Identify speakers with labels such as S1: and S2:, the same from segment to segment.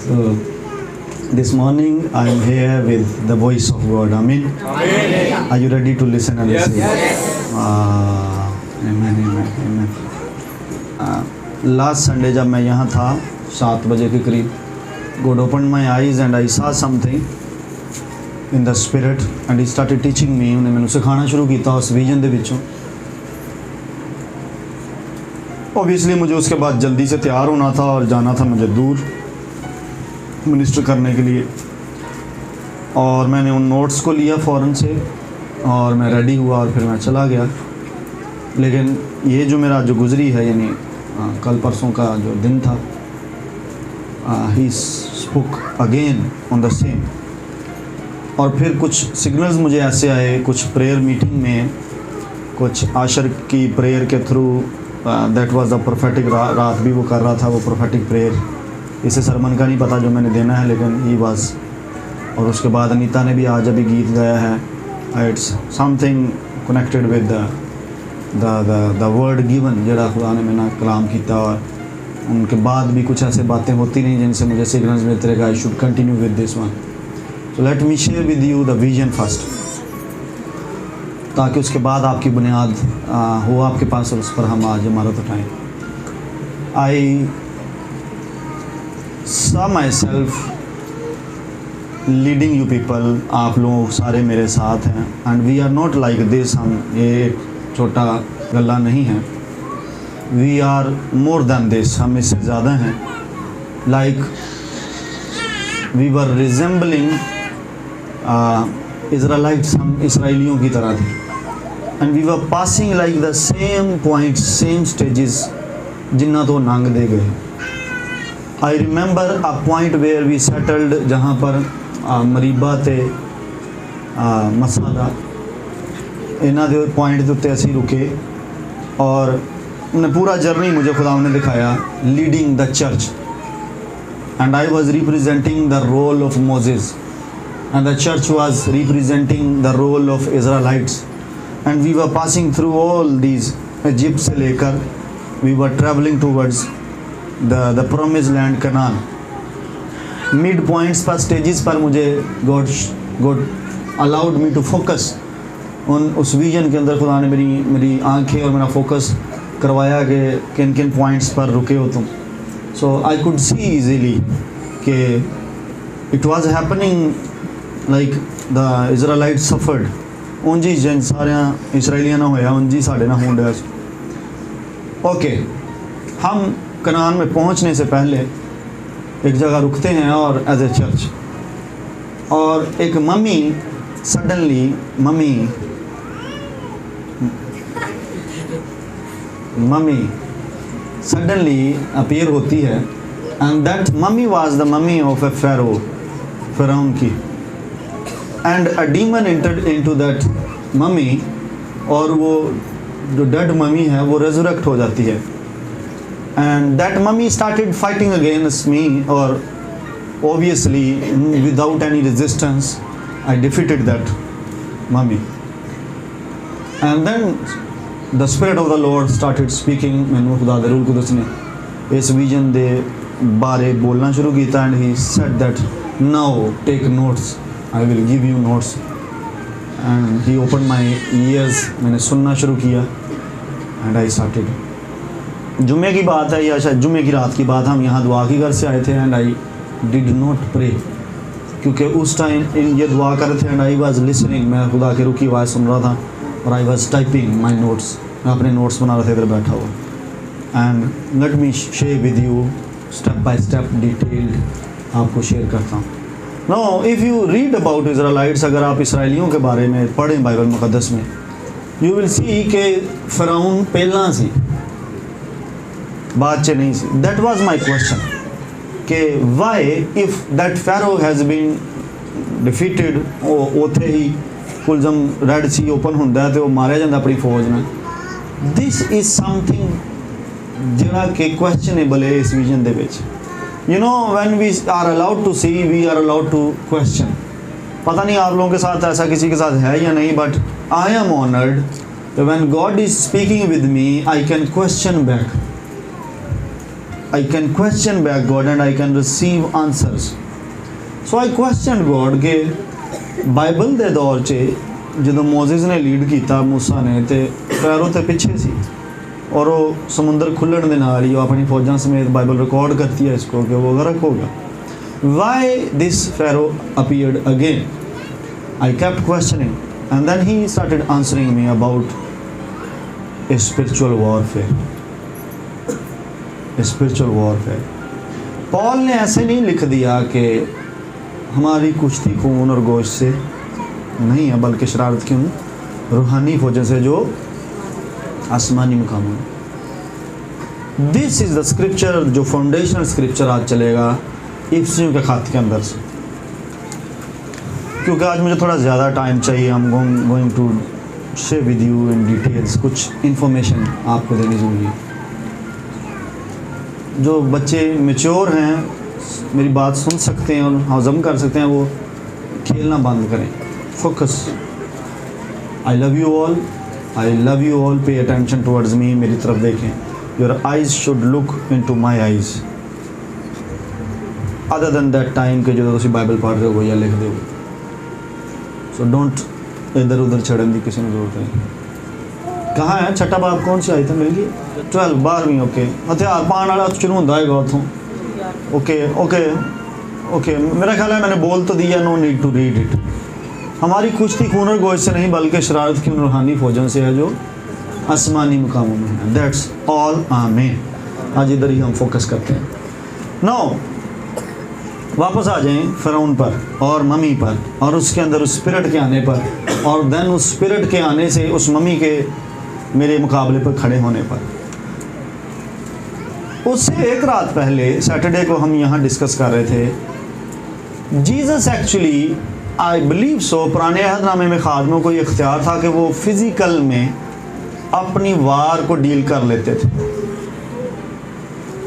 S1: So this morning I am here with the voice of God. Amen. Amen. Are you ready to listen and receive? Yes. Amen. Amen. Amen. Last Sunday जब मैं यहाँ था 7 बजे के करीब, God opened my eyes and I saw something in the spirit and He started teaching me. उन्हें मैंने सिखाना शुरू किया उस विजन दे विचों. Obviously मुझे उसके बाद जल्दी से तैयार होना था और जाना था मुझे दूर मिनिस्टर करने के लिए, और मैंने उन नोट्स को लिया फ़ौरन से और मैं रेडी हुआ और फिर मैं चला गया. लेकिन ये जो मेरा जो गुज़री है यानी कल परसों का जो दिन था, he spoke again on the same. और फिर कुछ सिग्नल्स मुझे ऐसे आए, कुछ प्रेयर मीटिंग में, कुछ आशर की प्रेयर के through, that was the prophetic, रात भी वो कर रहा था वो प्रोफेटिक प्रेयर. इसे सरमन का नहीं पता जो मैंने देना है, लेकिन ही वाज. और उसके बाद अनीता ने भी आज अभी गीत गाया है. It's something connected with the word given जरा खुदा ने मैंने कलाम किया. और उनके बाद भी कुछ ऐसे बातें होती नहीं जिनसे मुझे सिग्नल्स मिलते रहेगा I should continue with this one. So let me share with you the vision first, ताकि उसके बाद आपकी बुनियाद हो आपके पास और उस पर हम आज इमारत उठाएँ. आई saw myself leading you people. आप लोग सारे मेरे साथ हैं and we are not like this. हम ये छोटा गल्ला नहीं है. We are more than this. हम इससे ज़्यादा हैं. Like we were resembling Israelites. हम इसराइलियों की तरह थे. And we were passing like the same points, same stages जिन्ना तो नांग दे गए. I remember a point where we settled जहाँ पर मरीबा ते मसाला इन्हां दे पॉइंट के उत्ते असी रुके, और उन्हें पूरा जर्नी मुझे खुदा ने दिखाया leading the church. And I was representing the role of Moses and the church was representing the role of Israelites. And we were passing through all these, Egypt से लेकर we were travelling towards the promised land Canaan. Mid points पर, stages पर मुझे God allowed me to focus उस vision के अंदर. खुदा ने मेरी आंखें और मेरा फोकस करवाया कि किन किन पॉइंट्स पर रुके हो तुम. So I could see easily कि it was happening like the Israelite suffered. उंज ही जिन सारे इसराइलियां ना होया उंज ही साढ़े ना होण दिया. ओके, हम कनान में पहुंचने से पहले एक जगह रुकते हैं और एज ए चर्च, और एक मम्मी सडनली अपीयर होती है. And that mummy was the mummy of a फ़िरौन की. And a demon entered into that mummy, और वो जो डेड मम्मी है वो रेजरेक्ट हो जाती है. And that mummy started fighting against me, or obviously without any resistance I defeated that mummy. And then the spirit of the Lord started speaking. मैंने खुदा दे रूल कुदस ने इस विजन दे बारे बोलना शुरू किया. and he said that now take notes, I will give you notes. and he opened my ears. मैंने सुनना शुरू किया and I started. जुम्मे की बात है या शायद जुम्मे की रात की बात. हम यहाँ दुआ की घर से आए थे and I did not pray, क्योंकि उस टाइम ये दुआ कर रहे थे एंड आई वाज लिसनिंग. मैं खुदा की रुकी आवाज़ सुन रहा था और I was typing my notes. मैं अपने नोट्स बना रहा था इधर बैठा हुआ. And let me share with you step by step detailed आपको शेयर करता हूँ. No, if you read about Israelites, अगर आप इसराइलियों के बारे में पढ़ें बाइबल मुक़द्दस में, यू विल सी कि फ़िरौन पहला सी बात च नहीं सी. दैट वाज माय क्वेश्चन कि why if that Pharaoh has been defeated, उत्थे ही कुलजम रेड सी ओपन होंदा है तो मारिया जाता अपनी फौज में. दिस इज़ समथिंग जिहड़ा कि क्वेश्चनेबल है इस vision they which. You know when we are allowed to see, we are allowed to question. पता नहीं आप लोगों के साथ ऐसा किसी के साथ है या नहीं, but I am honoured when God is speaking with me, I can question back. I can question back God and I can receive answers. So I questioned God कि बाइबल ਦੇ ਦੌਰ 'ਚ ਜਦੋਂ ਮੋਜ਼ਿਸ ਨੇ ਲੀਡ ਕੀਤਾ मूसा ने ਤੇ ਫੈਰੋ ਤੇ ਪਿੱਛੇ ਸੀ और वो समुंदर खुलण ਦੇ ਨਾਲ ही अपनी फौजां समेत बाइबल रिकॉर्ड करती है इसको कि वो गर्क होगा. Why this Pharaoh appeared again? I kept questioning and then he started answering me about a spiritual warfare. A spiritual warfare. Paul ने ऐसे नहीं लिख दिया कि हमारी कुश्ती खून और गोश्त से नहीं है बल्कि शरारत की रूहानी फौजों से जो आसमानी मुकाम. दिस इज़ द स्क्रिप्चर जो फाउंडेशनल स्क्रिप्चर आज चलेगा इफ्सियों के खात के अंदर से, क्योंकि आज मुझे थोड़ा ज़्यादा टाइम चाहिए. I am going to share with you in details कुछ इन्फॉर्मेशन आपको देनी ज़रूरी है. जो बच्चे मेच्योर हैं मेरी बात सुन सकते हैं और हज़म कर सकते हैं वो खेलना बंद करें. Focus. I love you all. I love you all. Pay attention towards me. मेरी तरफ देखें. Your eyes should look into my eyes. Other than that time के जो तुम बाइबल पढ़ रहे हो या लिख दो. सो डोंट इधर उधर छड़न की किसी को जरूरत है. कहाँ है छठा बाब कौन सी आई था मिल गई 12 12वीं. ओके हथियार पाने वाला शुरू होता है उतों. ओके ओके ओके मेरा ख्याल है मैंने बोल तो दिया. No need to read it. हमारी कुश्ती खून और गोश्त से नहीं बल्कि शरारत की रूहानी फौजों से है जो आसमानी मुकामों में है. That's all. आमीन. आज इधर ही हम फोकस करते हैं. नाउ वापस आ जाएं फ़िरौन पर और मम्मी पर और उसके अंदर उस स्पिरिट के आने पर और देन उस स्पिरिट के आने से उस मम्मी के मेरे मुकाबले पर खड़े होने पर. उससे एक रात पहले सैटरडे को हम यहाँ डिस्कस कर रहे थे. जीसस एक्चुअली आई बिलीव सो पुराने अहदनामे में खादमों को ये इख्तियार था कि वो फिज़िकल में अपनी वार को डील कर लेते थे.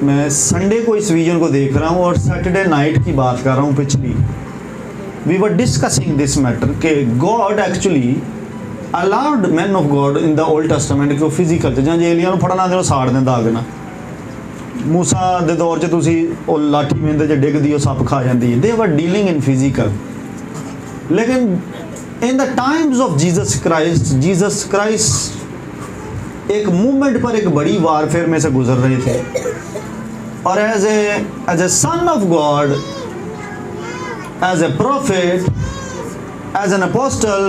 S1: मैं संडे को इस विजन को देख रहा हूँ और सैटरडे नाइट की बात कर रहा हूँ पिछली. We were discussing this matter कि God actually allowed man of God in the Old Testament कि वो फिजिकल जहाँ जेलियां ਨੂੰ ਫੜਨਾ ਦੇ ਉਹ ਸਾੜ ਦੇਣ ਦਾਗ ਦੇਣਾ. मूसा ਦੇ ਦੌਰ 'ਚ ਤੁਸੀਂ ਉਹ ਲਾਠੀ ਮੇਂਦੇ 'ਚ ਡਿੱਗਦੀ ਉਹ ਸੱਪ ਖਾ ਜਾਂਦੀ ਹੈ. ਦੇ वर डीलिंग इन फिजिकल. लेकिन in the times of Jesus Christ एक मूवमेंट पर एक बड़ी वारफेयर में से गुजर रहे थे और as a son of God, as a prophet, as an apostle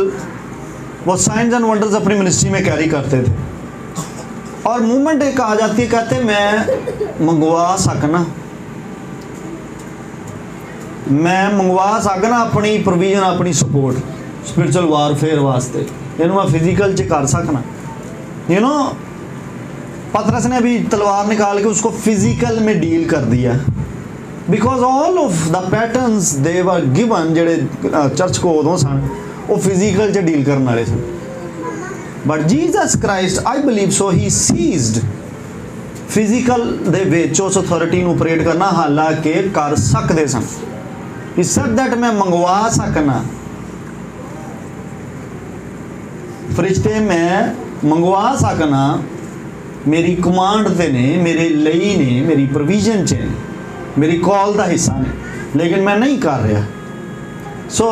S1: वो साइंस एंड वंडर्स अपनी मिनिस्ट्री में कैरी करते थे. और मूवमेंट एक आ जाती है कहते मैं मंगवा सकना अपनी प्रोविजन अपनी सपोर्ट स्पिरिचुअल वारफेयर वास्ते. इनू मैं फिजिकल च कर सकना. यू नो पतरस ने भी तलवार निकाल के उसको फिजिकल में डील कर दिया because all of the patterns they were given जेडे चर्च को उदों सन वो फिजिकल च डील करने वाले सन. But Jesus Christ I believe so he seized physical they which उस अथॉरिटी नूं ऑपरेट करना हालांकि कर सकते सन. ही सेड दैट मैं मंगवा सकना फरिश्ते मैं मंगवा सकना मेरी कमांड ते ने मेरे ਲਈ ने मेरी प्रोविजन च ने मेरी कॉल का हिस्सा ने लेकिन मैं नहीं कर रहा. So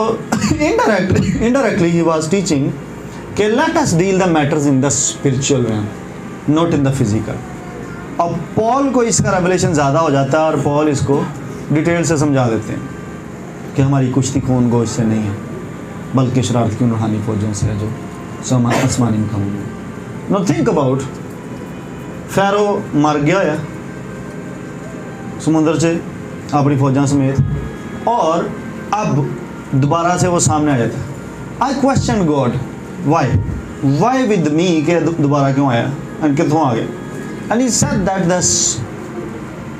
S1: indirectly he was teaching कि let us deal the matters in the spiritual realm not in the physical. अब पॉल को इसका रेवलेशन ज़्यादा हो जाता है और पॉल इसको डिटेल से समझा देते हैं कि हमारी कुश्ती खून गोश्त से नहीं है बल्कि शरारत की रूहानी फौजों से है जो आसमानी मुकामों में. नो थिंक अबाउट फैरो मर गया है समुद्र से अपनी फौजां समेत और अब दोबारा से वो सामने आ जाता है. I question God why with me के दोबारा क्यों आया एंड कितों आ गया. And he said that the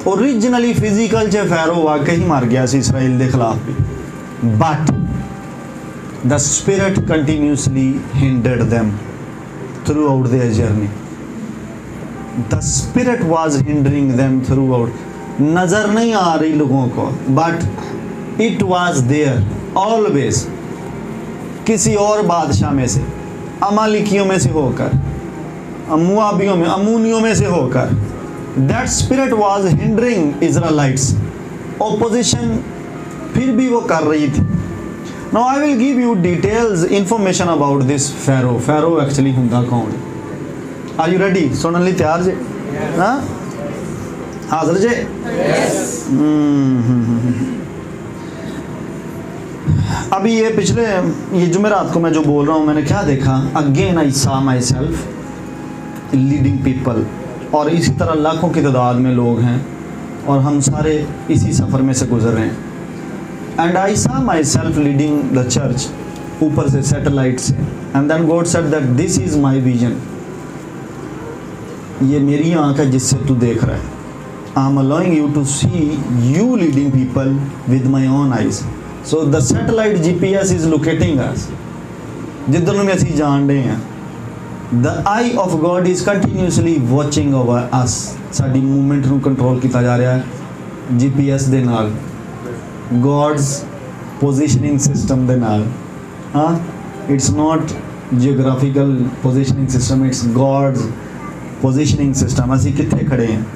S1: originally physical च फैरो वाकई ही मर गया सी इसराइल के खिलाफ भी. But the spirit continuously hindered them throughout their journey. The spirit was hindering them throughout. नज़र नहीं आ रही लोगों को but it was there always. किसी और बादशाह में से अमालिकियों में से होकर मुआबियों में अमूनियों में से होकर that spirit was hindering Israelites, opposition फिर भी वो कर रही थी। Now I will give you details information about this Pharaoh. Pharaoh actually हुंदा कौन है? Are you ready? सुनने लिए तैयार जे? हाँ, हाजिर जे? अभी ये पिछले ये जुमेरात को मैं जो बोल रहा हूँ, मैंने क्या देखा? Again I saw myself leading people, और इसी तरह लाखों की तादाद में लोग हैं और हम सारे इसी सफ़र में से गुजर रहे हैं। And I saw myself leading the church, ऊपर से सैटेलाइट से। And then God said that this is my vision, ये मेरी आँख है जिससे तू देख रहा है। I am allowing you to see you leading people with my own eyes. So the satellite GPS is locating us, जिधर में असी जान रहे हैं। The eye of God is continuously watching over us, साडी मूवमेंट नूं कंट्रोल किया जा रहा है GPS दे नाल, गॉड्स पोजिशनिंग सिस्टम दे नाल। हाँ, it's not geographical positioning system, it's God's positioning system. असी कितने खड़े हैं?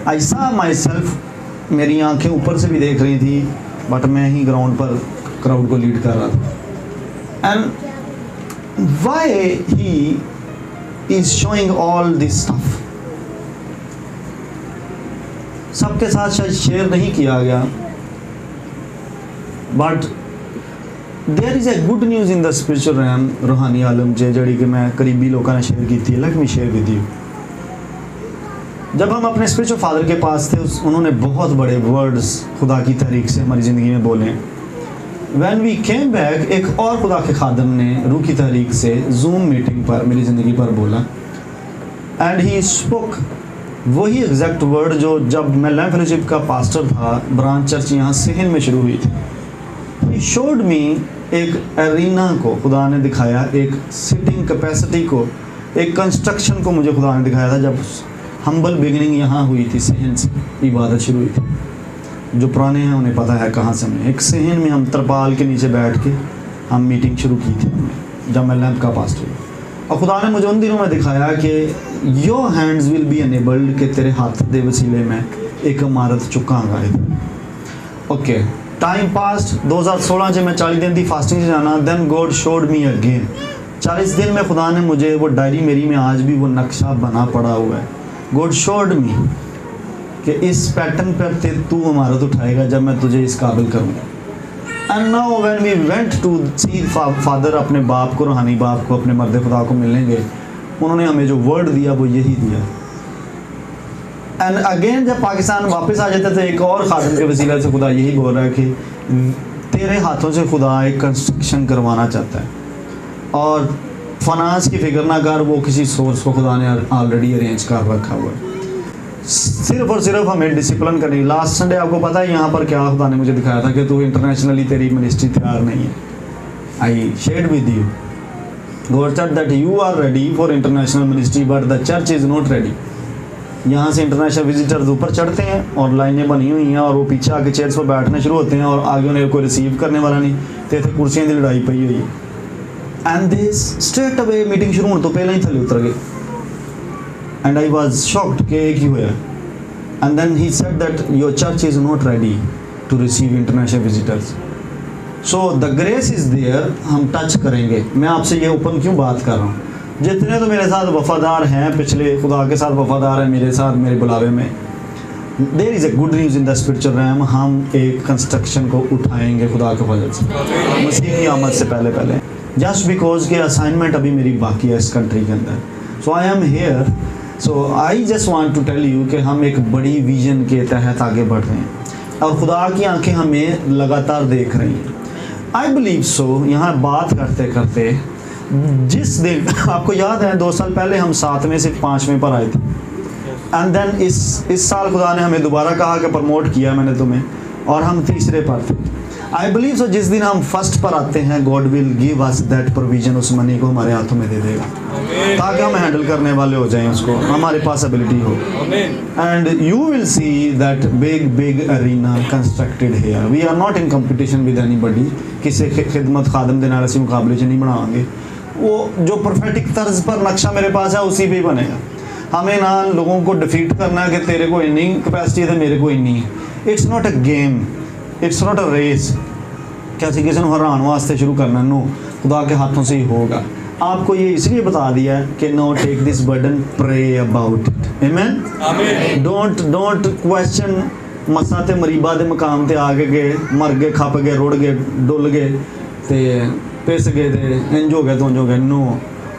S1: आई सा माई सेल्फ, मेरी आंखें ऊपर से भी देख रही थी, बट मैं ही ग्राउंड पर क्राउड को लीड कर रहा था। And why he is showing all this stuff, सबके साथ शायद शेयर नहीं किया गया, but there is a good news in the spiritual realm, रूहानी आलम च, जड़ी कि मैं करीबी लोगों ने शेयर की थी। Late me share with you. जब हम अपने स्पिरिचुअल फादर के पास थे, उन्होंने बहुत बड़े वर्ड्स खुदा की तहरीक से हमारी ज़िंदगी में बोले। व्हेन वी केम बैक, एक और खुदा के खादम ने रूह की तहरीक से जूम मीटिंग पर मेरी ज़िंदगी पर बोला, एंड ही स्पोक वही एग्जैक्ट वर्ड जो जब मैं लैम्प फेलोशिप का पास्टर था, ब्रांच चर्च यहाँ सिहन में शुरू हुई थी। ही शोड मी एक एरिना को खुदा ने दिखाया, एक सिटिंग कैपेसिटी को, एक कंस्ट्रक्शन को मुझे खुदा ने दिखाया था। जब हम्बल बिगिनिंग यहाँ हुई थी, सहन से इबादत शुरू हुई थी। जो पुराने हैं उन्हें पता है कहाँ से हमने, एक सहन में हम तरपाल के नीचे बैठ के हम मीटिंग शुरू की थी हमने, जब मैं लैम्प का पास्टर हुआ। और खुदा ने मुझे उन दिनों में दिखाया कि your hands will be enabled, कि तेरे हाथ दे वसीले में एक इमारत चुकांगा। ओके, टाइम पास्ट 2016 से मैं 40 दिन की फास्टिंग से जाना। Then God showed me again 40 दिन में खुदा ने मुझे, वो डायरी मेरी में आज भी वो नक्शा बना पड़ा हुआ है। गॉड शोड मी कि इस पैटर्न पर तू इमारत उठाएगा जब मैं तुझे इस काबिल करूँगा। And now when we went to see father, अपने बाप को, रूहानी बाप को, अपने मर्द खुदा को मिलने गए, उन्होंने हमें जो वर्ड दिया वो यही दिया। एंड अगेन जब पाकिस्तान वापस आ जाते थे, एक और खादिम के वसीला से खुदा यही बोल रहा है कि तेरे हाथों से खुदा एक कंस्ट्रक्शन करवाना चाहता है, और फाइनेंस की फिक्र ना कर, वो किसी सोर्स को खुदा ने ऑलरेडी अरेंज कर रखा हुआ है। सिर्फ और सिर्फ हमें डिसिप्लिन करनी। लास्ट संडे आपको पता है यहाँ पर क्या खुदा ने मुझे दिखाया था कि तू इंटरनेशनली तेरी मिनिस्ट्री तैयार नहीं है। I shared with you, God said that you are ready for international ministry but the church is not ready. यहाँ से इंटरनेशनल विजिटर्स ऊपर चढ़ते हैं और लाइनें बनी हुई हैं, और वो पीछे आके चेयर्स पर बैठने शुरू होते हैं, और आगे उन्हें कोई रिसीव करने वाला नहीं, तो इतने कुर्सियों की लड़ाई पई हुई है। And this straight away meeting शुरू होने तो पहले ही थले उतर गए। एंड आई वाज शॉक्ड कि एक ही हुआ। And then he said that your church is not ready to receive international visitors, so the grace is there. हम टच करेंगे। मैं आपसे ये ओपन क्यों बात कर रहा हूँ? जितने तो मेरे साथ वफ़ादार हैं, पिछले खुदा के साथ वफ़ादार हैं, मेरे साथ मेरे बुलावे में, there is a good news in the spiritual realm. हम एक कंस्ट्रक्शन को उठाएंगे खुदा के फजल से, मसीह की आमद से पहले पहले, जस्ट बिकॉज के असाइनमेंट अभी मेरी बाकी है इस कंट्री के अंदर। So I am here, so I just want to tell you कि हम एक बड़ी विजन के तहत आगे बढ़ रहे हैं, और खुदा की आंखें हमें लगातार देख रही हैं। आई बिलीव सो। यहाँ बात करते करते जिस दिन आपको याद है 2 साल पहले हम 7वें से 5वें पर आए थे, एंड देन इस साल खुदा ने हमें दोबारा कहा कि प्रमोट किया मैंने तुम्हें, और हम 3रे पर थे। आई बिलीव सो जिस दिन हम फर्स्ट पर आते हैं, God will give us that provision, उस मनी को हमारे हाथों में दे देगा ताकि हम हैंडल करने वाले हो जाएं, उसको हमारे पास एबिलिटी हो। And you will see that big arena constructed here. We are not in competition with anybody. किसी खिदमत खादम के नाल असीं मुकाबले च नहीं बनावांगे। वो जो प्रोफेटिक तर्ज पर नक्शा मेरे पास है उसी पे ही बनेगा। हमें ना लोगों को डिफीट करना है कि तेरे को इतनी कैपेसिटी है तो मेरे को इतनी है। It's not a game, it's not a race कि ਅਸੀਂ ਕਿਸੇ ਨੂੰ ਹਰਾਉਣ ਵਾਸਤੇ ਸ਼ੁਰੂ ਕਰਨਾ। नो, खुदा के हाथों से ही होगा। आपको ये इसलिए बता दिया है कि no take this burden, pray about it, आमीन। डोंट क्वेश्चन मसा ते मरीबा दे मकाम ते आ गए मर गए, खप गए, रुड़ गए, डुल गए ते पिस गए ते इंज हो गए तो हो गए। No,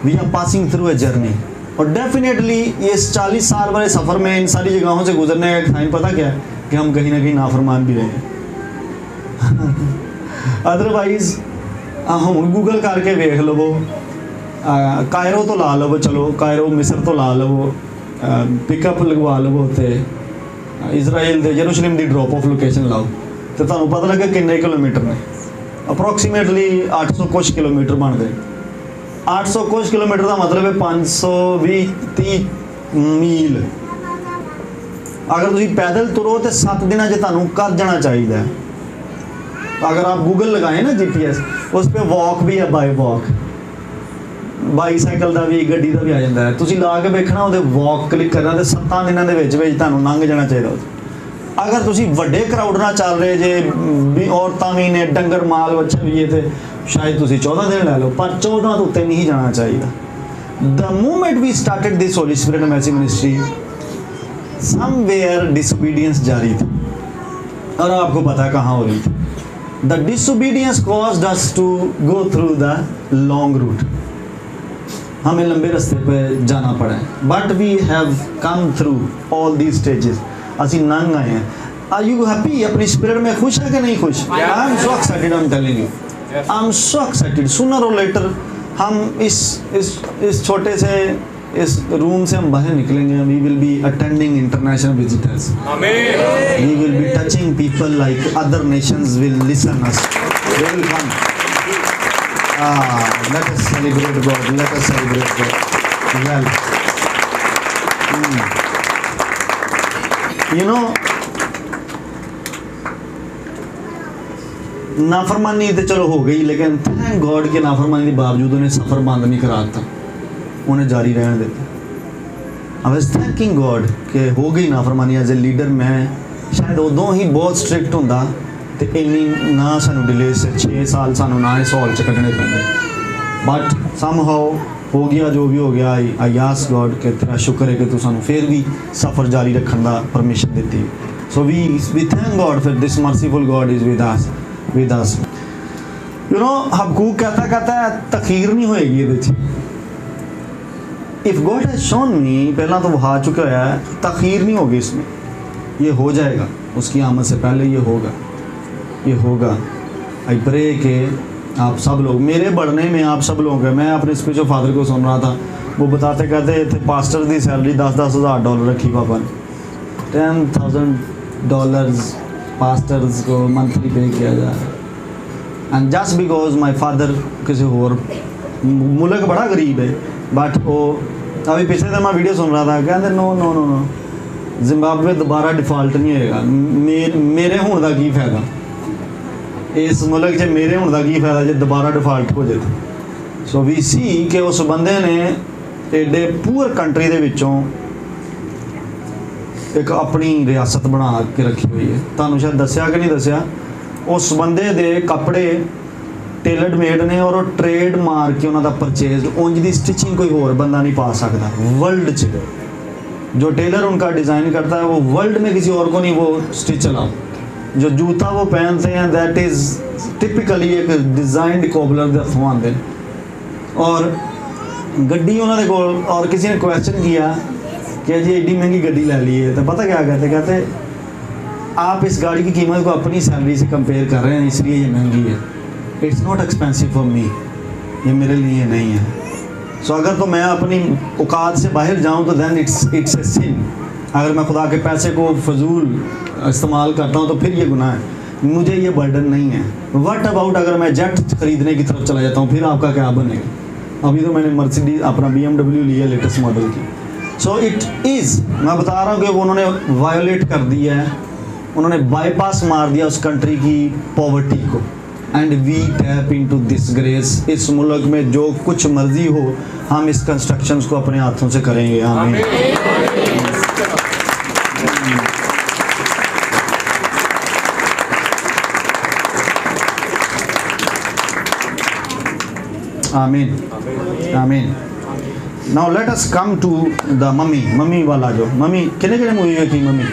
S1: we are passing through a journey. और डेफिनेटली इस 40 साल वाले सफ़र में इन सारी जगहों से गुजरने का टाइम पता क्या है कि हम कहीं ना कहीं नाफरमान भी रहे हैं। अदरवाइज़ हम गूगल करके वेख लवो, कायरो तो ला लवो, चलो कायरो मिस्र तो ला लवो, पिकअप लगवा लवो तो इजराइल के यरूशलेम की ड्रॉप ऑफ लोकेशन लाओ तो तुहानूं पता लगे किन्ने किलोमीटर ने। अप्रोक्सीमेटली 800 कुछ किलोमीटर बन गए। 800 कुछ किलोमीटर का मतलब है 520-30 मील। अगर तुम पैदल तुरो तो 7 दिन तुहानूं कर जाना चाहिए। अगर आप गूगल लगाए ना GPS, उस पर वॉक भी है, बाय वॉक, बाईसाइकिल का भी, गड्डी का भी आ जाता है। तुम ला के वेखना वो वॉक क्लिक करना तो 7 दिनों के तुहानूं लंघ जाना चाहिए। अगर तुम वड्डे क्राउड नाल चल रहे जे, औरतां भी ने, डंगर माल बच्चा भी है, तो शायद तुम 14 दिन लै लो, पर 14 तो उत्ते नहीं जाना चाहिए। The moment we started this holy spirit mercy ministry, somewhere disobedience जारी थी, और आपको पता है कहाँ हो रही थी। The disobedience caused us to go through the long route. हमें लंबे रास्ते पे जाना पड़ा है, but we have come through all these stages. असी नंग आए हैं। Are you happy? अपनी स्पिरिट में खुश है कि नहीं खुश? I'm so excited, I'm telling you. I'm so excited. Sooner or later हम इस छोटे से इस रूम से हम बाहर निकलेंगे। We will be attending international visitors. Amen. We will be touching people like other nations will listen us. They will come. Let us celebrate God. Let us celebrate God. Well, you know, नाफरमानी तो चलो हो गई, लेकिन thank God के नाफरमानी के बावजूद उन्हें सफ़र बंद नहीं करा था, उन्हें जारी रहने देते। आई वाज थैंकिंग गॉड कि हो गई नाफरमानी। एज ए लीडर मैं शायद उदों ही बहुत स्ट्रिक्ट होंदा तो इन्नी ना सानू डिले से 6 साल सानू ना इस हॉल च कड्ढने पैंदे, बट समहाउ हो गया जो भी हो गया। आई आस्क गॉड कि तेरा शुक्र है कि तू सानू फिर भी सफ़र जारी रखने का परमिशन देती। So we thank God for this merciful God is with us. You know, Habakkuk कहता है तखीर नहीं होएगी ये। If God has shown me, पहला तो वो आ चुका है, तखीर नहीं होगी इसमें, ये हो जाएगा उसकी आमद से पहले, ये होगा। आई प्रे के आप सब लोग मेरे बढ़ने में आप सब लोग हैं। मैं अपने स्पिरिचुअल फादर को सुन रहा था, वो बताते कहते थे पास्टर की सैलरी 10-10 हज़ार डॉलर रखी पापा ने। $10,000 पास्टर्स को मंथली पे किया जा रहा है। And just because my father किसी और मुल्क बड़ा गरीब है, बट वो अभी पिछले दिन मैं वीडियो सुन रहा था, कहते नो जिम्बाब्वे दोबारा डिफॉल्ट नहीं होएगा। मेरे होने का की फायदा, इस मुल्क च मेरे होने का की फायदा जो दोबारा डिफॉल्ट हो जाए। सो वी सी कि उस बंदे ने एडे पूअर कंट्री दे विचों एक अपनी रियासत बना के रखी हुई है। तुहानूं शायद दस्या कि नहीं दस्या, उस बंदे दे कपड़े टेलर्ड मेड ने और ट्रेड मार के उन्होंने परचेज, उंज दी स्टिचिंग कोई और बंदा नहीं पा सकता वर्ल्ड च। जो टेलर उनका डिज़ाइन करता है वो वर्ल्ड में किसी और को नहीं वो स्टिच चलाओ। जो जूता वो पहनते हैं दैट इज़ टिपिकली एक डिज़ाइंड कोबलर दे हथों आते। और गड्डी उन्होंने को, और किसी ने क्वेश्चन किया कि जी एडी महंगी गड्डी ले ली है, तो पता क्या कहते आप इस गाड़ी की कीमत को अपनी सैलरी से कंपेयर कर रहे हैं इसलिए ये महंगी है। It's not expensive for me, ये मेरे लिए नहीं है। सो अगर तो मैं अपनी औकात से बाहर जाऊं तो दैन इट्स ए सिन। अगर मैं खुदा के पैसे को फजूल इस्तेमाल करता हूं तो फिर ये गुनाह है, मुझे ये बर्डन नहीं है। व्हाट अबाउट अगर मैं जेट खरीदने की तरफ चला जाता हूं, फिर आपका क्या बनेगा? अभी तो मैंने मर्सिडीज अपना BMW लिया लेटेस्ट मॉडल की। सो इट इज़, मैं बता रहा हूँ कि वो उन्होंने वायोलेट कर दिया है, उन्होंने बाईपास मार दिया उस कंट्री की पॉवर्टी को। And we tap into this grace. इस मुल्क में जो कुछ मर्जी हो, हम इस कंस्ट्रक्शंस को अपने हाथों से करेंगे। आमीन। आमीन आमीन। Now let us come to the mummy वाला जो मम्मी किन्ने मूवी देखी मम्मी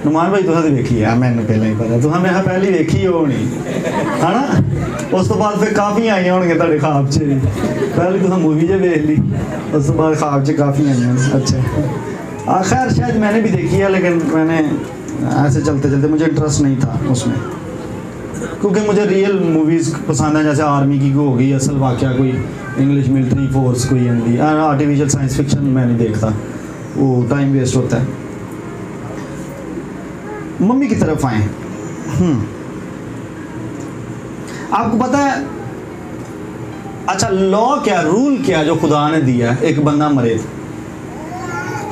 S1: नुमान भाई तुसें देखी है, मैंने पहले ही पता तुसें मैं पहले देखी होनी है ना। उस तो बाद फिर काफ़ी आई होंगे तेरे ख्वाब च, पहले तुसें मूवी जो देख ली, उस तो बाद ख्वाब च काफ़ी आई होंगी। अच्छा खैर शायद मैंने भी देखी है, लेकिन मैंने ऐसे चलते चलते मुझे इंटरेस्ट नहीं था उसमें, क्योंकि मुझे रियल मूवीज़ पसंद है, जैसे आर्मी की हो गई, असल वाक़या कोई इंग्लिश मिलिट्री फोर्स कोई हिंदी, आर्टिफिशियल साइंस फिक्शन मैं नहीं देखता, वो टाइम वेस्ट होता है। मम्मी की तरफ आए। आपको पता है अच्छा लॉ क्या, रूल क्या जो खुदा ने दिया है, एक बंदा मरे,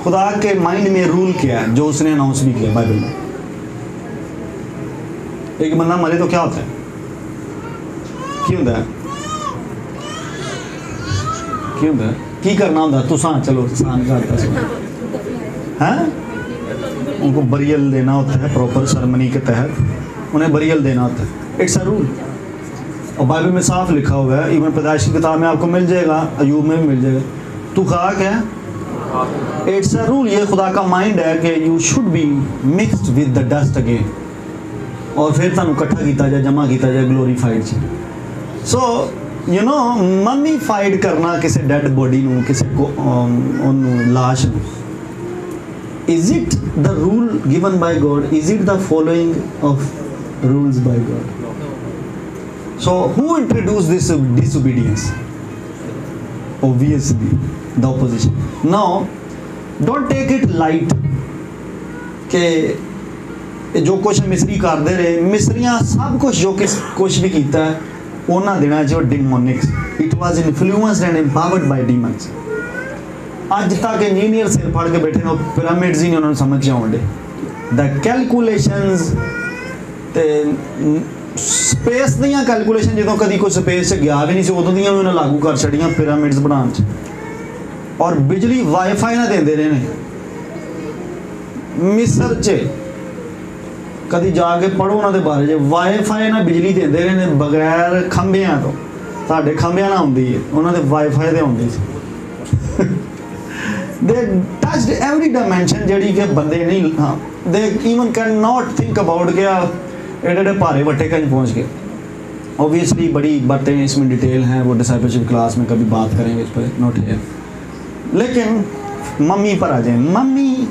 S1: खुदा के माइंड में रूल क्या है जो उसने अनाउंस भी किया बाइबल में। एक बंदा मरे तो क्या होता है, की होता है, की होता है, की करना होता तुसा, चलो आसान करता है, उनको बरियल देना होता है, प्रॉपर सेरेमनी के तहत उन्हें बरियल देना होता है। इट्स अ रूल, और बाइबल में साफ लिखा हुआ है, इवन पैदाइश की किताब में आपको मिल जाएगा, अयूब में भी मिल जाएगा। तू कहा क्या है, इट्स अ रूल, ये खुदा का माइंड है कि you should be mixed with the dust again, और फिर तुहानू इकट्ठा किया जाए, जमा किया जाए ग्लोरीफाइड च। सो यू नो ममीफाइड करना किसी डेड बॉडी नू, किसी को लाश नू, is it the rule given by God? Is it the following of rules by God? So who introduced this disobedience? Obviously the opposition. Now don't take it light कि जो कुछ मिस्री करते रहे, मिस्रियां सब कुछ जो कुछ भी किया है उन्होंने दिनों जो डिमोनिक्स, it was influenced and empowered by demons। अज तक इंजीनियर सिर फड़ के बैठे ने, पिरामिड्स ही नहीं उन्होंने समझ आउंडे, द कैलकुलेशंस ते स्पेस दियां कैलकुलेशन जो कभी कोई स्पेस से गया भी नहीं सी, उदों दियां भी उन्हें लागू कर छड़ियां पिरामिड्स बनाने च। और बिजली वाईफाई ना देंदे रहे ने मिस्र च, कभी जाके पढ़ो उन्होंने बारे च, वाईफाई ना बिजली देंदे रहे ने बगैर खंभियां तो, साढ़े खंभियां ना आउंदी है, उन्होंने वाईफाई ते आउंदी सी। They touched every dimension जड़ी के बंदे नहीं, हाँ they even cannot think about के एडे भारे वट्टे कहीं पहुँच गए। Obviously बड़ी बातें इसमें डिटेल हैं, वो डिसाइपलशिप क्लास में कभी बात करेंगे इस पर, नॉट हियर। लेकिन मम्मी पर आ जाए, मम्मी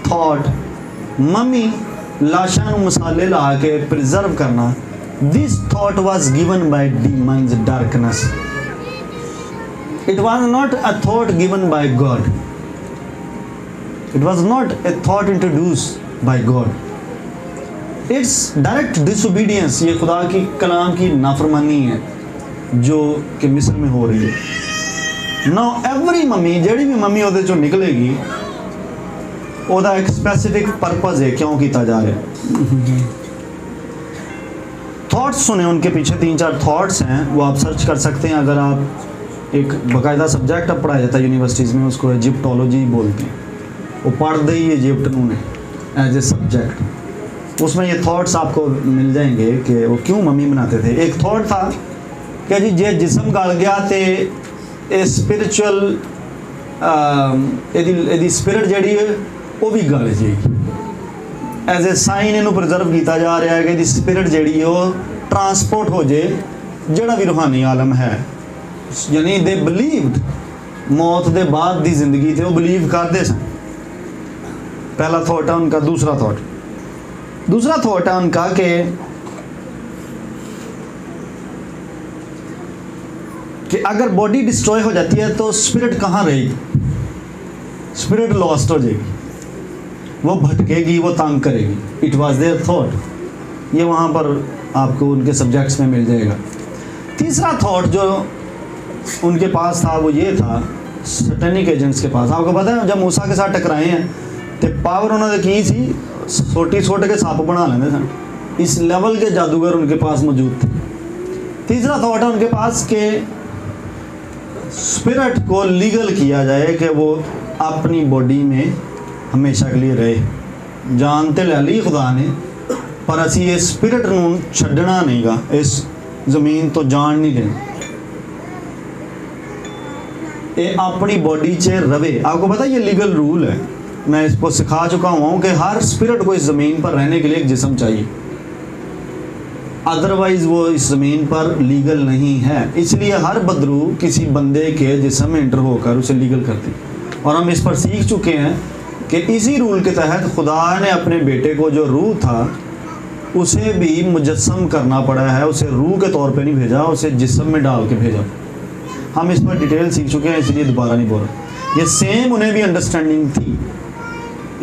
S1: थॉट, मम्मी लाशा नू मसाले ला के प्रिजर्व करना, this thought was given by demons darkness, it was not a thought given by God, it was not a thought introduced by God, it's direct disobedience। ये खुदा की कलाम की नाफरमानी है जो कि मिस्र में हो रही है। now every मम्मी, जड़ी भी मम्मी उहदे चों निकलेगी, ओदा एक स्पेसिफिक पर्पस है क्यों किया जा रहा है। थॉट्स सुने, उनके पीछे 3-4 थॉट्स हैं, वो आप सर्च कर सकते हैं। अगर आप एक बाकायदा सब्जेक्ट अब पढ़ाया जाता है यूनिवर्सिटीज़ में, उसको इजिप्टोलॉजी बोलते हैं, वो पढ़ते ही इजिप्ट ने एज ए सब्जेक्ट, उसमें ये थॉट्स आपको मिल जाएंगे कि वो क्यों मम्मी बनाते थे। एक थॉट था कि जी जे जिसम गल गया तो ये स्पिरिचुअल यदि स्पिरिट जी है वो भी गल जाएगी, एज ए साइन इनू प्रिजर्व किया जा रहा है कि यदि स्पिरिट जी है वो ट्रांसपोर्ट हो जाए जोड़ा भी रूहानी आलम है, यानी दे बिलीव्ड मौत के बाद की जिंदगी थे, वो बिलीव करते सन। पहला थॉट है उनका। दूसरा थॉट है उनका कि अगर बॉडी डिस्ट्रॉय हो जाती है तो स्पिरिट कहाँ रहेगी, स्पिरिट लॉस्ट हो जाएगी, वो भटकेगी, वो तंग करेगी। इट वाज देयर थॉट, ये वहाँ पर आपको उनके सब्जेक्ट्स में मिल जाएगा। तीसरा थॉट जो उनके पास था वो ये था, सैटेनिक एजेंट्स के पास। आपको पता है जब मूसा के साथ टकराए हैं तो पावर उन्होंने की सी, छोटी छोटे के सप बना लेंगे सन, इस लेवल के जादूगर उनके पास मौजूद थे। तीसरा थॉट है उनके पास कि स्पिरिट को लीगल किया जाए कि वो अपनी बॉडी में हमेशा के लिए रहे। जान तो ले ली खुदा ने, पर असी ये स्पिरिट नूं छड्डना नहीं गा, इस ज़मीन तो जान नहीं लेनी, ये अपनी बॉडी च रवे। आपको पता है ये लीगल रूल है, मैं इसको सिखा चुका हुआ हूँ कि हर स्पिरिट को इस ज़मीन पर रहने के लिए एक जिस्म चाहिए, अदरवाइज़ वो इस ज़मीन पर लीगल नहीं है। इसलिए हर बदरू किसी बंदे के जिस्म में इंटर होकर उसे लीगल करती। और हम इस पर सीख चुके हैं कि इसी रूल के तहत खुदा ने अपने बेटे को जो रूह था उसे भी मुजस्सम करना पड़ा है, उसे रूह के तौर पे नहीं भेजा, उसे जिस्म में डाल के भेजा। हम इस पर डिटेल सीख चुके हैं, इसलिए दोबारा नहीं बोल रहे। ये सेम उन्हें भी अंडरस्टैंडिंग थी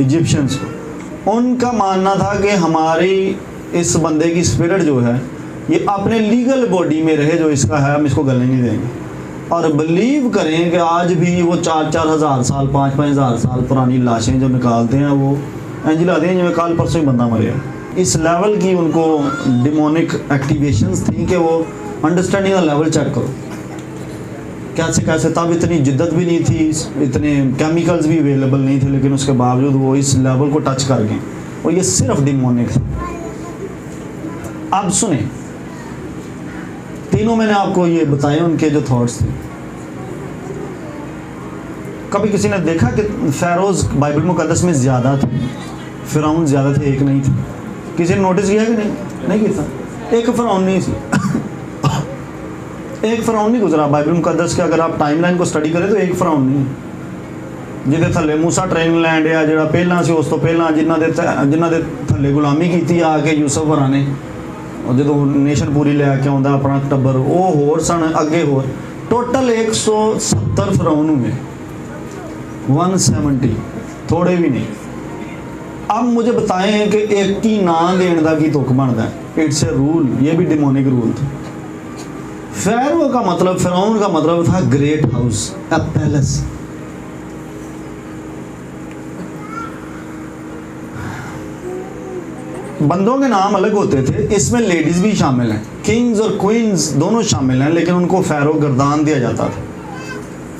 S1: इजिप्शियंस को। उनका मानना था कि हमारी इस बंदे की स्पिरिट जो है ये अपने लीगल बॉडी में रहे, जो इसका है हम इसको गलने नहीं देंगे। और बिलीव करें कि आज भी वो 4-4 हज़ार साल 5-5 हज़ार साल पुरानी लाशें जो निकालते हैं वो इंज लाते हैं जिसमें कल परसों ही बंदा मरे। इस लेवल की उनको डिमोनिक एक्टिवेशंस थी कि वो अंडरस्टैंडिंग का लेवल चेक करो कैसे कैसे। तब इतनी जिद्दत भी नहीं थी, इतने केमिकल्स भी अवेलेबल नहीं थे, लेकिन उसके बावजूद वो इस लेवल को टच कर गए और ये सिर्फ डिमोनिक है। अब सुने, तीनों मैंने आपको ये बताए उनके जो थॉट्स थे। कभी किसी ने देखा कि फ़ैरोज़ बाइबल मुक़द्दस में ज़्यादा थे, फ़िरौन ज़्यादा थे, एक नहीं थे? किसी ने नोटिस किया कि नहीं किया? एक फ़िरौन नहीं थी एक फ़िरौन नहीं गुजरा बाइबल मुक़द्दस के। अगर आप टाइमलाइन को स्टडी करें तो एक फ़िरौन नहीं, जिहदे थल्ले मूसा ट्रेनिंग लैंड आ जिहड़ा पहला सी, उस तो पहला जिन्हां दे थल्ले गुलामी की आके यूसुफ होरां ने, जो नेशन पूरी लैके आउंदा अपना टब्बर, वो होर सन अगे होर। टोटल 170 फ़िरौन हुए, 170, थोड़े भी नहीं। अब मुझे बताएं कि एक की नाम देने का की तुक बनता है? इट्स ए रूल, ये भी डिमोनिक रूल था। फ़ैरो का मतलब, फ़िरौन का मतलब था ग्रेट हाउस, अ पैलेस। बंदों के नाम अलग होते थे, इसमें लेडीज भी शामिल हैं, किंग्स और क्वींस दोनों शामिल हैं, लेकिन उनको फ़ैरो गर्दान दिया जाता था,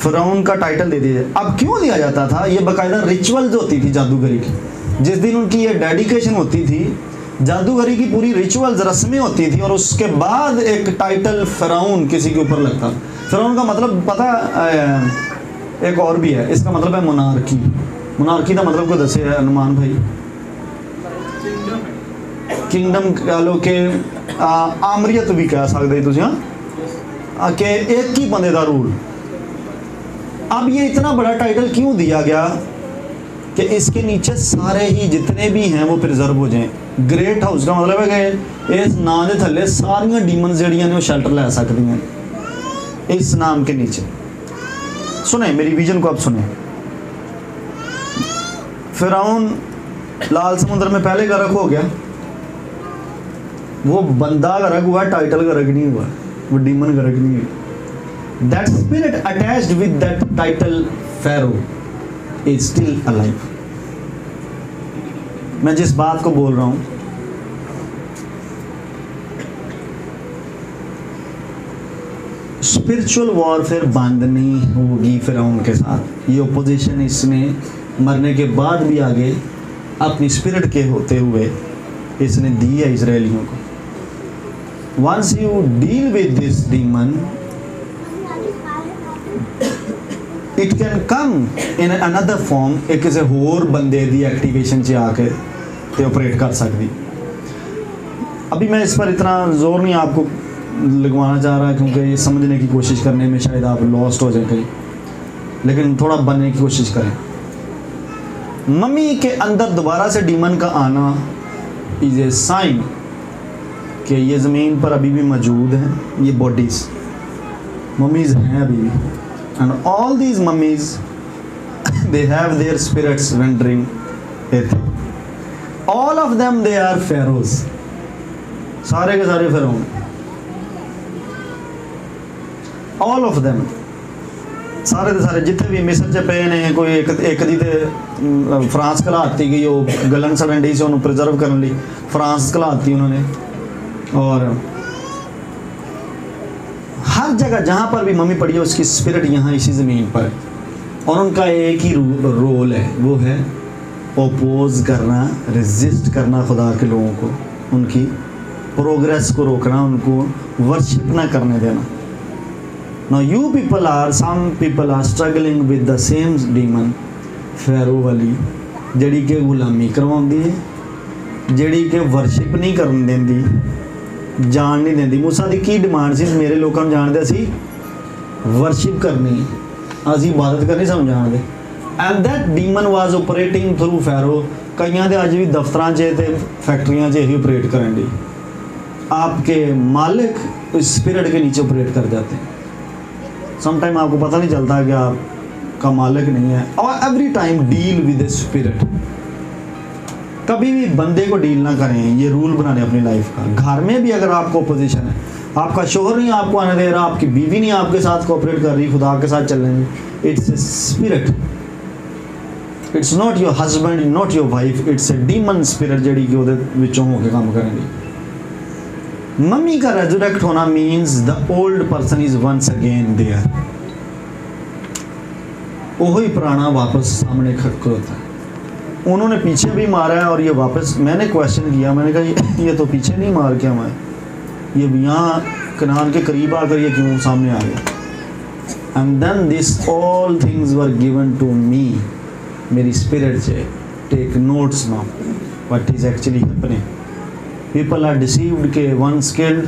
S1: फ़िरौन का टाइटल दे दिया। अब क्यों दिया जाता था? ये बाकायदा रिचुअल्स होती थी जादूगरी की। जिस दिन उनकी ये डेडिकेशन होती थी, जादूगरी की पूरी रिचुअल्स, रस्में होती थी, और उसके बाद एक टाइटल फ़िरौन किसी के ऊपर लगता। फ़िरौन का मतलब पता एक और भी है, इसका मतलब है मोनार्की। मोनार्की का मतलब को दसे है अनुमान भाई? किंगडम कह लो कि आमरीयत भी कह सकते तुझे, हाँ, कि एक ही बंदे का रूल। अब ये इतना बड़ा टाइटल क्यों दिया गया कि इसके नीचे सारे ही जितने भी हैं वो प्रिजर्व हो जाएं। ग्रेट हाउस का मतलब है कि इस नाम के थल्ले सारिया डीमन जड़ियाँ ने वो शेल्टर लै सकती हैं इस नाम के नीचे। सुने मेरी विजन को, अब सुने। फ़िरौन लाल समुद्र में पहले गर्क हो गया, वो बंदा गर्क हुआ, टाइटल गर्क नहीं हुआ, वो डीमन गर्क नहीं हुआ। That spirit attached with that title Pharaoh is still alive. मैं जिस बात को बोल रहा हूं, स्पिरिचुअल वॉरफेयर बंद नहीं होगी फ़िरौन के साथ। ये ओपोजिशन इसने मरने के बाद भी आगे अपनी स्पिरिट के होते हुए इसने दी है इजरायलियों को। Once you deal with this demon, it can come in another form, एक किसी होर बंदे दी एक्टिवेशन च आके ते ऑपरेट कर सकती। अभी मैं इस पर इतना जोर नहीं आपको लगवाना चाह रहा, क्योंकि ये समझने की कोशिश करने में शायद आप लॉस्ट हो जाए कहीं, लेकिन थोड़ा बनने की कोशिश करें। मम्मी के अंदर दोबारा से डीमन का आना इज ए साइन कि ये ज़मीन पर अभी भी मौजूद हैं, ये बॉडीज़ मम्मीज़ हैं अभी भी। And all these mummies they have their spirits rendering earth. All of them they are Pharaohs, सारे के सारे फ़िरौन, ऑल ऑफ देम, सारे के सारे जितने भी मिस्र च पे ने। कोई एक दी ते फ्रांस घलाती गई, वो गलन सड़न डी से उन्होंने प्रिजर्व करने लिए फ्रांस घलाती उन्होंने। और हर जगह जहाँ पर भी मम्मी पड़ी है उसकी स्पिरिट यहाँ इसी ज़मीन पर है। और उनका एक ही रोल है, वो है ओपोज करना, रेजिस्ट करना खुदा के लोगों को, उनकी प्रोग्रेस को रोकना, उनको वर्शिप ना करने देना। Now you people are, some people are struggling with the same demon, pharaoh वाली, जड़ी के गुलामी करवाउंदी है, जड़ी के वर्शिप नहीं करन देंदी, जान नहीं देंदी। मूसा दी की डिमांड सी मेरे लोगों जान दे सी वर्शिप करनी, असी इबादत करनी सानू जान दे। And that demon was operating through Pharaoh. कईयां दे अज भी दफ्तरां 'च ते फैक्ट्रियां 'च यही ऑपरेट करन दी। आपके मालिक इस स्पिरिट के नीचे ऑपरेट कर जाते हैं। समटाइम आपको पता नहीं चलता कि आपका मालिक नहीं है। और every time deal with spirit. कभी भी बंदे को डील ना करें, ये रूल बनाने अपनी लाइफ का। घर में भी अगर आपको अपोजिशन है, आपका शोहर नहीं आपको आने दे रहा, आपकी बीवी नहीं आपके साथ कोऑपरेट कर रही खुदा के साथ चलने में, it's a spirit, it's not your husband, not your wife, it's a demon spirit जड़ी कि ਉਹਦੇ ਵਿੱਚੋਂ ਹੋ ਕੇ ਕੰਮ करेंगी। मम्मी का रेजरेक्ट होना means the old person is once again there. वही पुराना वापस सामने खड़ता है। उन्होंने पीछे भी मारा है और ये वापस, मैंने क्वेश्चन किया, मैंने कहा ये तो पीछे नहीं मार के हमारे, ये यहाँ कनान के करीब आकर ये क्यों सामने आ गया। And then this all things were given to me, मेरी स्पिरिट से take notes now what is actually happening. People are deceived के वन स्किल्ड।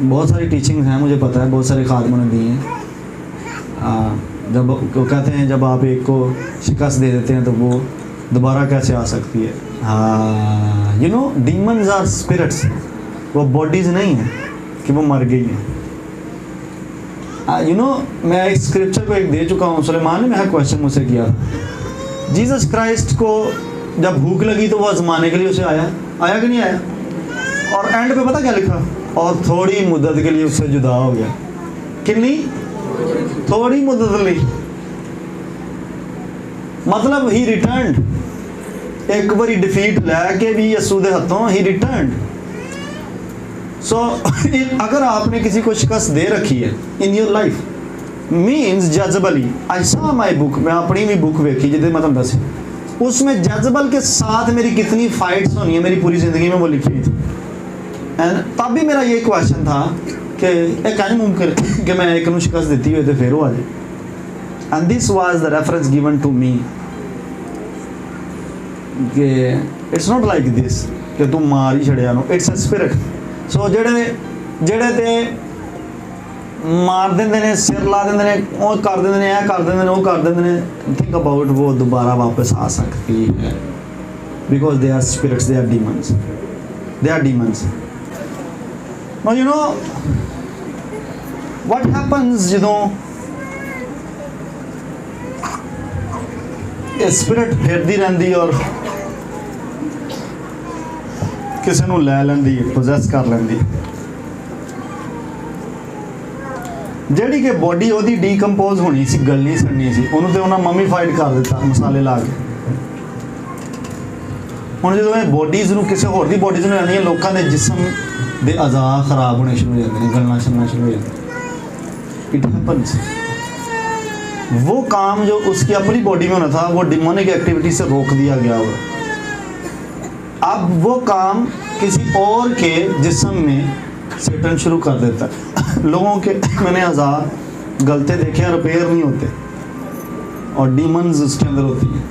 S1: बहुत सारी टीचिंग्स हैं, मुझे पता है, बहुत सारे खादमों ने दी हैं। जब वो कहते हैं जब आप एक को शिकस्त दे देते हैं तो वो दोबारा कैसे आ सकती है। हाँ, you know demons are spirits, वो बॉडीज नहीं है कि वो मर गई हैं। यू नो मैं इस स्क्रिप्चर को एक दे चुका हूँ, सुलेमान ने मेरा क्वेश्चन मुझसे किया। जीसस क्राइस्ट को जब भूख लगी तो वो आजमाने के लिए उसे आया कि नहीं आया? और एंड पे पता क्या लिखा? और थोड़ी मुद्दत के लिए उससे जुदा हो गया। कितनी? थोड़ी मुद्दत ली, मतलब ही रिटर्न्ड। एक बारी डिफीट लैके भी यसू दे हथों ही रिटर्न्ड। सो अगर आपने किसी को शिकस्त दे रखी है इन योर लाइफ, मीन्स जजबली। आई सॉ माई बुक, मैं अपनी भी बुक वेखी जिदे मतलब दस, उसमें जजबल के साथ मेरी कितनी फाइट्स होनी है मेरी पूरी ज़िंदगी में, वो लिखी हुई थी। एंड तब भी मेरा ये क्वेश्चन था कि एक नहीं मुमकिन कि मैं एक को शिकस्त देती हुई तो फिर वो आ जाए। And this was the reference given to me कि इट्स नॉट लाइक दिस कि तू मार ही छड़िया no, it's a spirit. So जेड़े ते मार देंदे ने, सिर ला देंदे ने, वो कर देंदे ने, कर देंदे ने, वो कर देंदे ने, थिंक अबाउट वो दोबारा वापस आ सकती है। Because they are spirits, they are demons, they are demons. Now you know what happens ਜਦੋਂ ਇਹ ਸਪਿਰਿਟ ਫਿਰਦੀ ਰਹਿੰਦੀ ਔਰ ਕਿਸੇ ਨੂੰ ਲੈ ਲੈਂਦੀ, ਪੋਜੈਸ ਕਰ ਲੈਂਦੀ, ਜਿਹੜੀ ਕਿ ਬੋਡੀ ਉਹਦੀ ਡੀਕੰਪੋਜ਼ ਹੋਣੀ ਸੀ, ਗਲਣੀ ਸੜਨੀ ਸੀ, ਉਹਨੂੰ ਤੇ ਉਹਨਾਂ ਮਮੀਫਾਈਡ ਕਰ ਦਿੱਤਾ ਮਸਾਲੇ ਲਾ ਕੇ। ਹੁਣ ਜਦੋਂ ਇਹ ਬੋਡੀਜ਼ ਨੂੰ ਕਿਸੇ ਹੋਰ ਦੀ ਬੋਡੀਜ਼ ਨੂੰ ਲੈਂਦੀਆਂ, ਲੋਕਾਂ ਦੇ ਜਿਸਮ दे अज़ा ख़राब होने शुरू हो जाते हैं, गलना शलना शुरू हो जाता है। It happens. वो काम जो उसकी अपनी बॉडी में होना था वो डिमोनिक एक्टिविटी से रोक दिया गया हुआ, अब वो काम किसी और के जिस्म में सेटन शुरू कर देता है। लोगों के मैंने अज़ा गलते देखे हैं, रिपेयर नहीं होते, और डीमंस उसके अंदर होती हैं,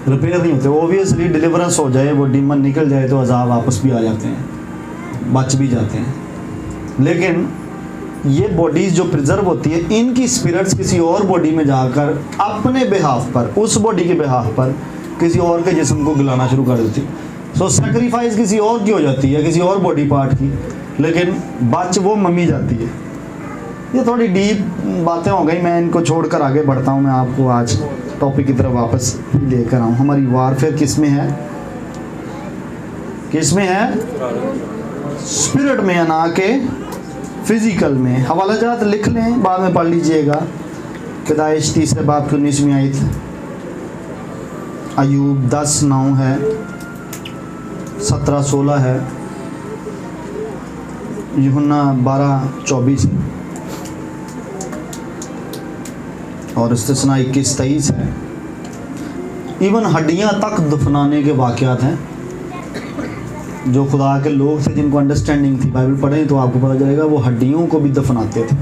S1: रिपेयर नहीं होते। ओबियसली डिलीवरेंस हो जाए, वो डीमन निकल जाए तो अज़ा वापस भी आ जाते हैं, बच भी जाते हैं। लेकिन ये बॉडीज़ जो प्रिजर्व होती है, इनकी स्पिरिट्स किसी और बॉडी में जाकर अपने बिहाफ पर, उस बॉडी के बिहाफ पर किसी और के जिस्म को गलाना शुरू कर देती है। सो सेक्रीफाइस किसी और की हो जाती है, किसी और बॉडी पार्ट की, लेकिन बच वो मम्मी जाती है। ये थोड़ी डीप बातें हो गई, मैं इनको छोड़कर आगे बढ़ता हूँ। मैं आपको आज टॉपिक की तरफ वापस लेकर आऊँ। हमारी वारफेयर किस में है? किस में है? स्पिरिट में, ना के फिजिकल में। हवाला जात लिख लें, बाद में पढ़ लीजिएगा। पैदाइश 3 बाब की 19वीं आयत, अयूब 10:9 है, 17-16 है, यूहन्ना 12:24 है और इस्तिस्ना 21-23 है। इवन हड्डियां तक दफनाने के वाक़यात हैं। जो खुदा के लोग थे जिनको अंडरस्टैंडिंग थी, बाइबल पढ़ें तो आपको पता चलेगा, वो हड्डियों को भी दफनाते थे।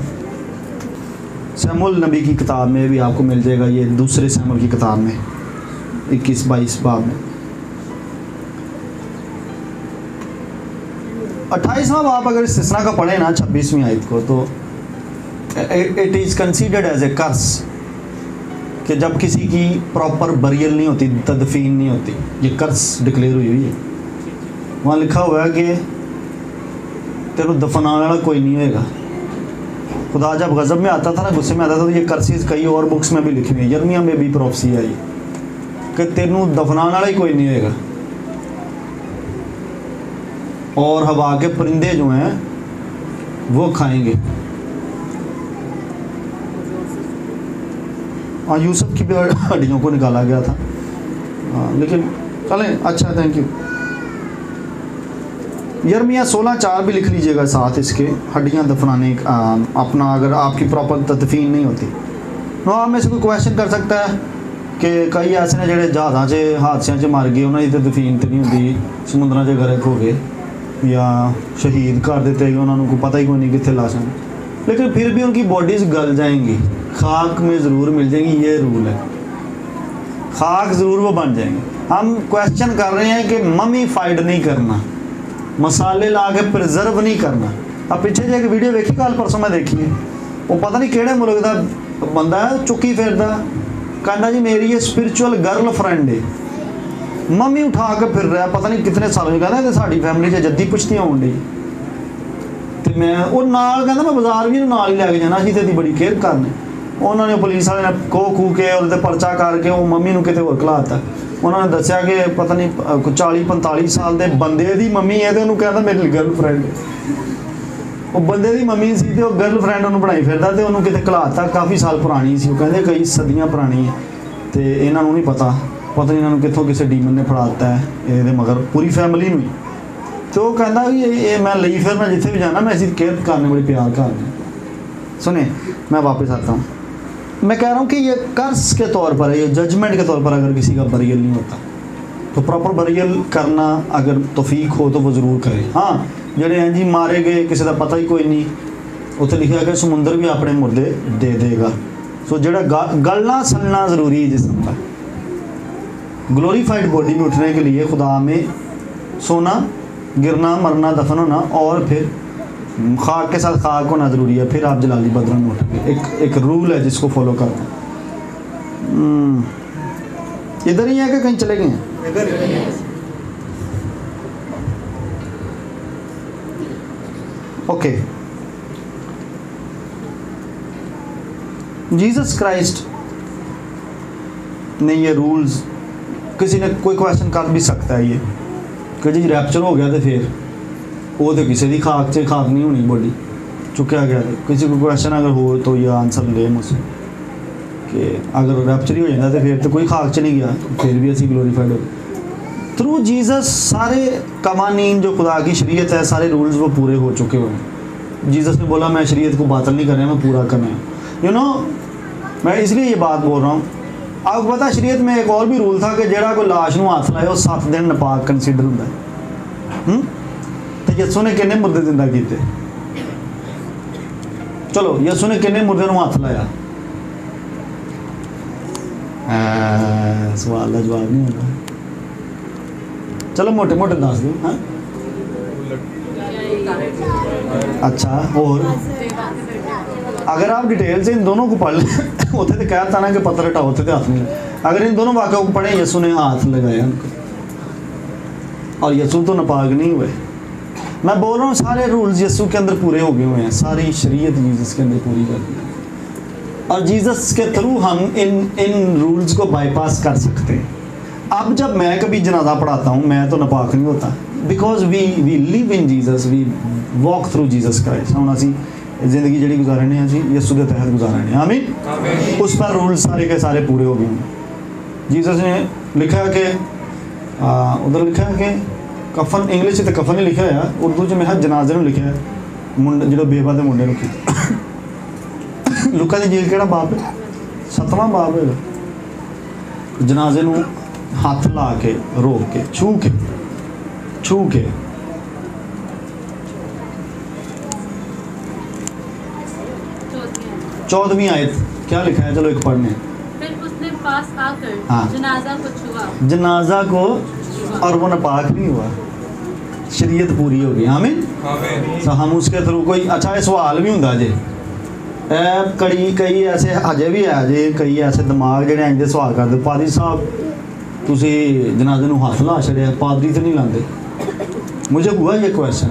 S1: शमूएल नबी की किताब में भी आपको मिल जाएगा, ये दूसरे शमूएल की किताब में 21-22 बाब में। 28वां बाब अगर इस्तिस्ना का पढ़े ना 26वीं आयत को, तो it is considered as a curse कि जब किसी की प्रॉपर बरियल नहीं होती, तदफीन नहीं होती, ये कर्स डिक्लेयर हुई है। वहाँ लिखा हुआ है कि तेरे दफनाने वाला कोई नहीं होएगा। खुदा जब गज़ब में आता था ना, गुस्से में आता था, तो ये कर्सिस कई और बुक्स में भी लिखी हुई है। यर्मिया में भी प्रोफेसी है ये कि तेनू दफनाने वाला ही कोई नहीं होएगा, और हवा के परिंदे जो हैं वो खाएंगे। हाँ, यूसुफ की भी हड्डियों को निकाला गया था। लेकिन चलें, अच्छा, थैंक यू। यर्मिया 16:4 भी लिख लीजिएगा साथ इसके, हड्डियां दफनाने अपना, अगर आपकी प्रॉपर तदफीन नहीं होती। नो, आप में से कोई क्वेश्चन कर सकता है कि कई ऐसे ने ਜਿਹੜੇ जहाज़ां 'ਚ हादसियां 'ਚ मर गए, उन्होंने तदफीन तो नहीं होती, समुद्रां 'ਚ गरक हो गए या शहीद कर देते गए, उन्होंने को पता ही कोई नहीं कितने लाशें, लेकिन फिर भी उनकी बॉडीज़ गल जाएंगी, खाक में ज़रूर मिल जाएंगी। ये रूल है, खाक ज़रूर वो बन जाएंगे। हम क्वेश्चन कर रहे हैं कि ममीफाइड नहीं करना, मसाले ला के प्रिजर्व नहीं करना। अब पीछे जो एक वीडियो देखी कल परसों मैं देखी है, वो पता नहीं केड़े मुल्क का बंदा है, चुक्की फिरदा, कहना जी मेरी ये स्पिरिचुअल गर्ल फ्रेंड है, मम्मी उठा के फिर रहा है, पता नहीं कितने सालों। कहना साड़ी फैमिली से जद्दी पुछती आउन डी, तो मैं वो नाल कहना मैं बाजार भी नाल ही लैके जाना, असीं तेरी बड़ी केयर करने। उन्होंने पुलिस वाले ने खो खू के और परचा करके वो मम्मी नूं किते होर घलाता। उन्होंने दस्सिया कि पता नहीं 40-45 साल के बंदे की मम्मी है, तो उन्होंने कहता मेरी गर्ल फ्रेंड है। वो बंदे की मम्मी सी, तो गर्ल फ्रेंड उन्होंने बनाई फिरदा, तो उन्होंने किते घलाता, काफ़ी साल पुरानी सी, वो कहते कई सदियाँ पुरानी है, तो इन्हों नहीं पता नहीं इन्होंने कितों किसी डीमन ने फड़ाता है ये, मगर पूरी फैमिली में। तो वो कहता कि ये मैं ली फिरना, जिथे भी जाना मैं ऐसी केयर करने, बड़ी प्यार करने। सुने, मैं वापस आता हूँ। मैं कह रहा हूँ कि ये कर्स के तौर पर है, ये जजमेंट के तौर पर, अगर किसी का बरियल नहीं होता तो प्रॉपर बरियल करना अगर तौफीक हो तो वो ज़रूर करे। हाँ, जेडे हैं जी मारे गए, किसी का पता ही कोई नहीं, उत्थे लिखा कि समुंदर भी अपने मुर्दे दे देगा। सो जेड़ा गलना सलना ज़रूरी है जिस्म का। ग्लोरीफाइड बॉडी में उठने के लिए खुदा में सोना, गिरना, मरना, दफन होना और फिर खाक के साथ खाक होना ज़रूरी है, फिर आप जलाली बदरन में उठेंगे। एक रूल है जिसको फॉलो करना। इधर ही है कि कहीं चले गए हैं? ओके, जीसस क्राइस्ट ने ये रूल्स, किसी ने कोई क्वेश्चन कर भी सकता है ये कि जी रैप्चर हो गया तो फिर वो तो किसी की खाक से खाक नहीं होनी, बॉडी चुकया गया। तो किसी को क्वेश्चन अगर हो तो ये आंसर ले मुझसे कि अगर रैप्चर ही हो जाता तो फिर तो कोई खाक च नहीं गया, फिर भी असी ग्लोरीफाइड हो थ्रू जीसस। सारे कवानीन जो खुदा की शरीयत है, सारे रूल्स वो पूरे हो चुके हुए। जीसस ने बोला मैं शरीयत को बातिल नहीं कर रहा, मैं पूरा करना है। यू नो, मैं इसलिए ये बात बोल रहा हूँ। आपको पता शरीयत में एक और भी रूल था कि जेड़ा कोई लाश नूं हाथ लाए वो 7 दिन नपाक कंसीडर होंदा है। तो यसू ने किन्ने मुर्दे जिंदा किए? चलो, यसू ने किन्ने मुर्दे नूं हाथ लाया? सवाल का जवाब नहीं होता। चलो मोटे मोटे दस दो। हाँ, अच्छा, और अगर आप डिटेल से इन दोनों को पढ़ लें, उसे तो कहता ना कि पत्थर हटाओ, उसे तो हाथ नहीं। अगर इन दोनों वाक्यों को पढ़ें, यसू ने हाथ लगाया उनको और यसू तो नापाक नहीं हुए। मैं बोल रहा हूँ सारे रूल्स यसू के अंदर पूरे हो गए हुए हैं, सारी शरीयत जीसस के अंदर पूरी कर दी और जीसस के थ्रू हम इन रूल्स को बाईपास कर सकते हैं। अब जब मैं कभी जनाजा पढ़ाता हूँ, मैं तो नापाक नहीं होता, because we live in Jesus, we walk through Jesus Christ. हम असी जिंदगी जी गुजारने हैं जी यसू के तहत गुजारने, आमीन। उस पर रूल सारे के सारे पूरे हो गए हैं। जीसस ने लिखा कि उधर लिखा है कि कफन, इंग्लिश से तो कफन ही लिखा है, उर्दू में है जनाजे में लिखा है मुंडे जो बेवा के मुंडे लुका दी जेल केड़ा बाप है? 7वां बाप है। जनाजे नूं हथ ला के रोक के छू के 14वीं आयत क्या लिखा है? चलो एक पढ़ने।
S2: फिर उसने पास आकर
S1: हाँ।
S2: जनाजा को छुआ
S1: जनाजा को, और वो नापाक नहीं हुआ, शरीयत पूरी हो गई। आमीन। तो हम उसके थ्रू कोई अच्छा सवाल भी होंगे जे कई ऐसे अजे भी है जे कई ऐसे दिमाग जेडे इंज सवाल करते, पादरी साहब तुसी जनाजे नूं हथ ला छड़िया, पादरी तो नहीं लाते। मुझे हुआ ये क्वेश्चन,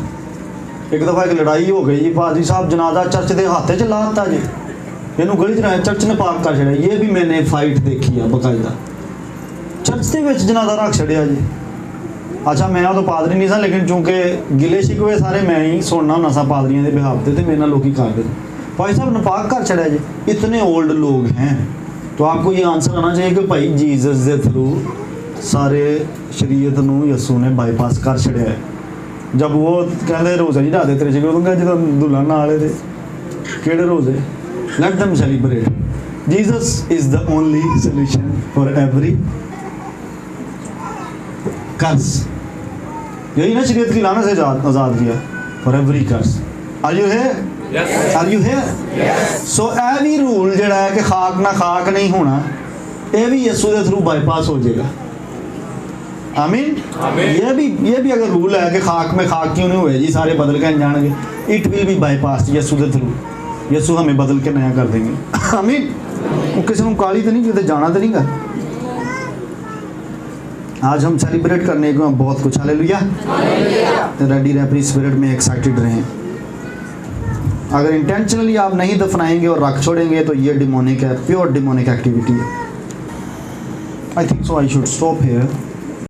S1: एक दफ़ा एक लड़ाई हो गई जी, पादरी साहब जनाजा चर्च के हाथ च ला दिता जी, इनू गली च चर्च ने पाक कर छड़िया। ये भी मैंने फाइट देखी है बकायदा, चर्च के विच जनाजा रख छड़िया जी। अच्छा मैं तो पादरी नहीं सा, लेकिन चूँकि गिले शिकवे सारे मैं ही सुनना होना सा पादरियों के बिहाफ से, तो मेरे नाल लोग करते भाई साहब नापाक कर छड़िया जी। इतने ओल्ड लोग हैं, तो आपको ये आंसर आना चाहिए कि भाई जीसस के थ्रू सारे शरीयत नूं यसू ने बाईपास कर छड़िया है। जब वो कहते रोज़े नहीं डालते तेरे शिकवे, तो जो दुल्हन वाले थे केड़े रोज़े, let them celebrate. Jesus is the only solution for every curse. यही ना शरीयत की लानत से आज़ाद किया, for every curse. Are you here? Are you here? So ए भी रूल जड़ा है कि खाक ना खाक नहीं होना, ये भी यसू के थ्रू बाईपास हो जाएगा। आमीन। ये भी अगर रूल है कि खाक में खाक क्यों नहीं हुए जी, सारे बदल के जाएंगे, इट विल बी बाईपास यसू के थ्रू। यसू हमें बदल के नया कर देंगे। आमीन। वो किसी को काली तो नहीं, कितने जाना तो नहीं कर। आज हम सेलिब्रेट करने को बहुत कुछ, हालेलुया। रेडी रहे, अपनी स्पिरिट में एक्साइटेड रहें। अगर इंटेंशनली आप नहीं दफनाएंगे और रख छोड़ेंगे तो ये डिमोनिक है, प्योर डिमोनिक एक्टिविटी है। I think so I should stop here.